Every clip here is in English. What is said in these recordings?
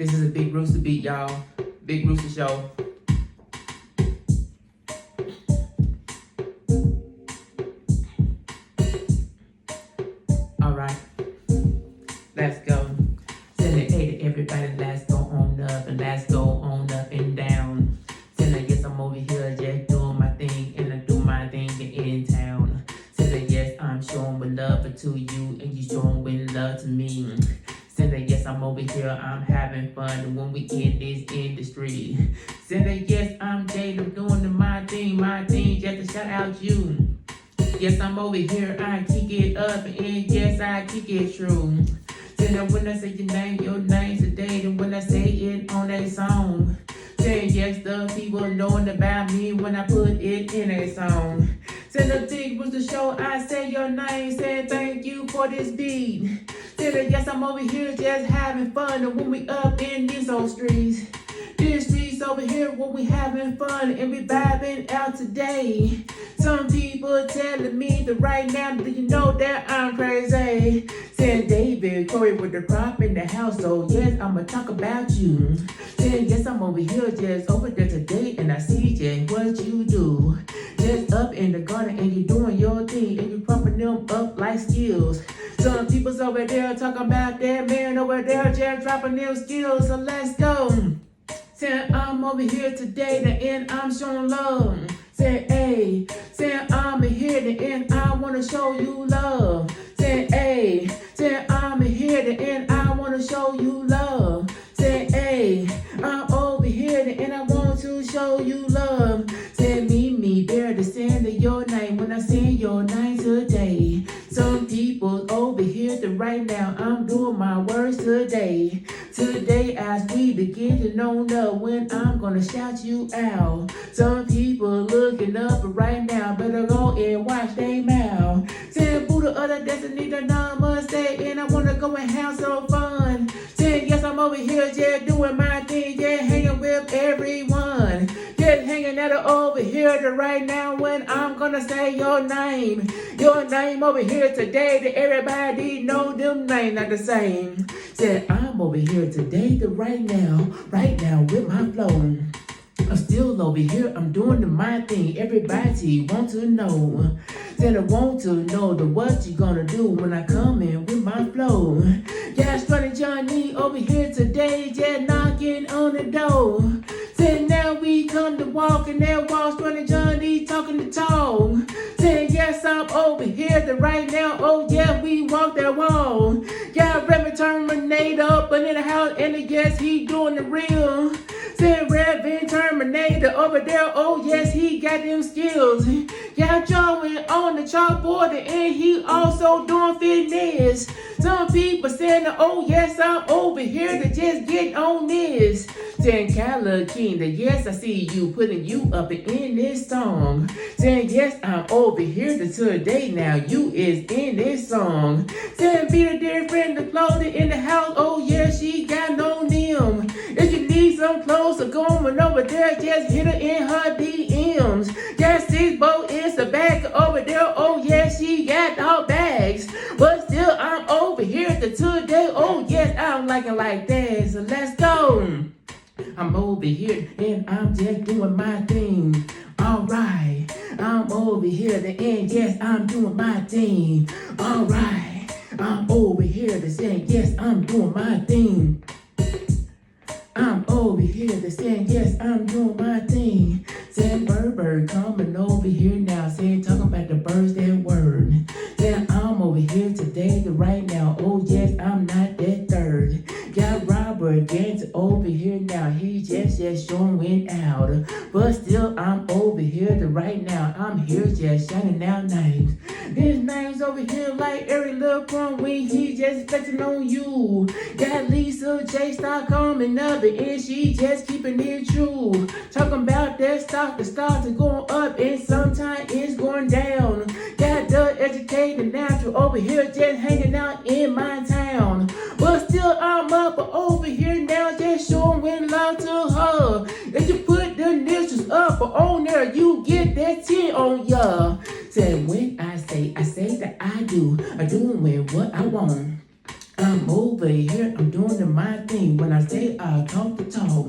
This is a Big Rooster beat, y'all. Big Rooster Show. Alright, let's go. Send it A to everybody, let's go on up and let's go on up and down. Send it, yes, I'm over here just doing my thing and I do my thing in town. Send it, yes, I'm showing love to you and you showing love to me. Send it, yes, I'm over here, I'm having fun when we in this industry. Send it, yes, I'm Jade, I'm doing my thing, just to shout out you. Yes, I'm over here, I kick it up, and yes, I kick it true. Then when I say your name today, then when I say it on a song. Then yes, the people knowing about me when I put it in a song. Then the thing was the show, I say your name, saying thank you for this beat. Then yes, I'm over here just having fun, and when we up in these old streets. These streets over here when we having fun and we vibing out today. Some people telling me that right now, do you know that I'm crazy? Said David, Corey with the crop in the house, so yes, I'ma talk about you. Then yes, I'm over here just over there today and I see just what you do. Just up in the garden and you doing your thing and you propping them up like skills. Some people's over there talking about that man over there just dropping them skills, so let's go. Say I'm over here today and I'm showing love. Say hey, say I'm here and I wanna show you love. Say hey, say I'm here and I wanna show you love. Say hey, I'm over here and I want to show you love. Say me bear to send your name when I send your name today. Some people over here that right now I'm doing my words today. Today as we begin to know when I'm gonna shout you out. Some people looking up right now, better go and watch they mouth. Saying Buddha other destiny the namaste and I wanna go and have some fun. Saying yes, I'm over here just doing my thing, just hanging with everyone. Just hanging out over here right now when I'm gonna say your name. Your name over here today that everybody know them name not the same. Said I'm over here today to right now with my flow. I'm still over here, I'm doing my thing. Everybody want to know. Said I want to know what you gonna do when I come in with my flow. Yeah, Strutting Johnny over here today, just knocking on the door. Said now we come to walk and that walk, Strutting Johnny talking the talk. Said yes, I'm over here to right now, oh yeah, we walk that wall. Yeah, Reverend Terminator, but in the house, and yes, he doing the real. Said Reverend Terminator over there, oh yes, he got them skills. Yeah, drawing on the chalkboard and he also doing fitness. Some people saying, oh yes, I'm over here to just get on this. Saying Kala King, that yes, I see you putting you up in this song. Saying yes, I'm over here to today now, you is in this song. Saying be the dear friend, the clothing in the house, oh yeah, she got on them. If you need some clothes, so going over there, just hit her in her DMs. Yes, this boat is the back over there, oh yeah, she got all bags. But still, I'm over here to today, oh yes, I'm liking like that, so let's go. I'm over here and I'm just doing my thing. Alright, I'm over here to end, yes, I'm doing my thing. Alright, I'm over here to say, yes, I'm doing my thing. I'm over here to say, yes, I'm doing my thing. Saying bird coming over here now, saying talking about the birds that word. Saying I'm over here today to right now, oh yes, I'm not that third. Got Robert Gantz over here now, he just showing out. But still I'm over here to right now, I'm here just shining out names. His name's over here like every little crumb when he just flexing on you. Got Lisa J Stock coming up and she just keeping it true. Talking about that stock, the stocks are going up and sometimes it's going down. Got the educated natural over here just hanging out in my town. But still I'm up over here now just showing love to her. If you put the initials up on there, you get that 10 on ya. Said when I say that I do with what I want. I'm over here, I'm doing my thing. When I say I talk the talk,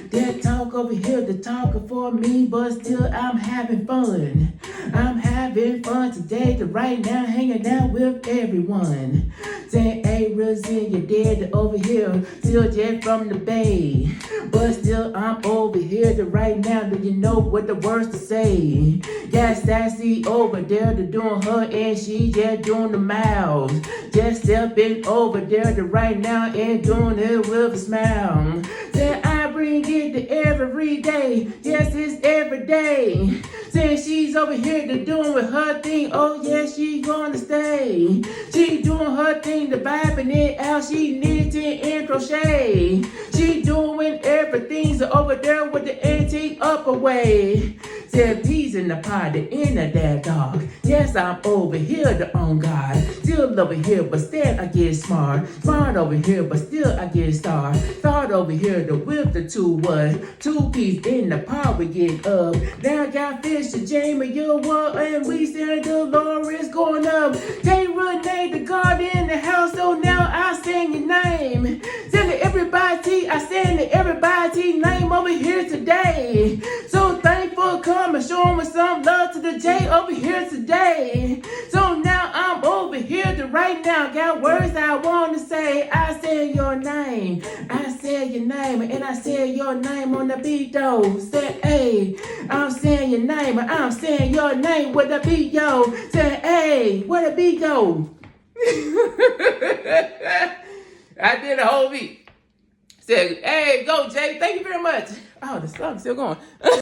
that talk over here, the talker for me, but still I'm having fun. I'm having fun today, right now, hanging out with everyone. Saying, hey, Rosie, you're dead over here, still just from the bay. But still, I'm over here right now, do you know what the words to say? Got Sassy over there to doing her, and she just doing the mouth. Just stepping over there to right now and doing it with a smile. Say, I bring it to every day, yes, it's every day. Saying she's over here to doing with her thing, oh yeah, she gonna stay. She doing her thing, the vibing it out, she knitting and crochet. She doing everything, so over there with the antique up away. Said peas in the pot, the end of that dog. Yes, I'm over here, the on God. Still over here, but still I get smart. Smart over here, but still I get star. Start over here, the whip the 2-1. 2 peas in the pot, we get up. Now I got fish to Jamie, you what? And we said the Lord is going up. Hey, Renee, the God in the house, so now I sing your name. Send to everybody, I send to everybody name over here today. So thankful, come and show me some love to the J over here today. So now I'm over here to right now, got words I want to say. I say your name, I say your name, and I say your name on the beat though. Say, hey, I'm saying your name, I'm saying your name with the beat, yo. Say, hey, where the beat go? I did a whole beat. Said, hey, go Jay, thank you very much. Oh, the song's still going.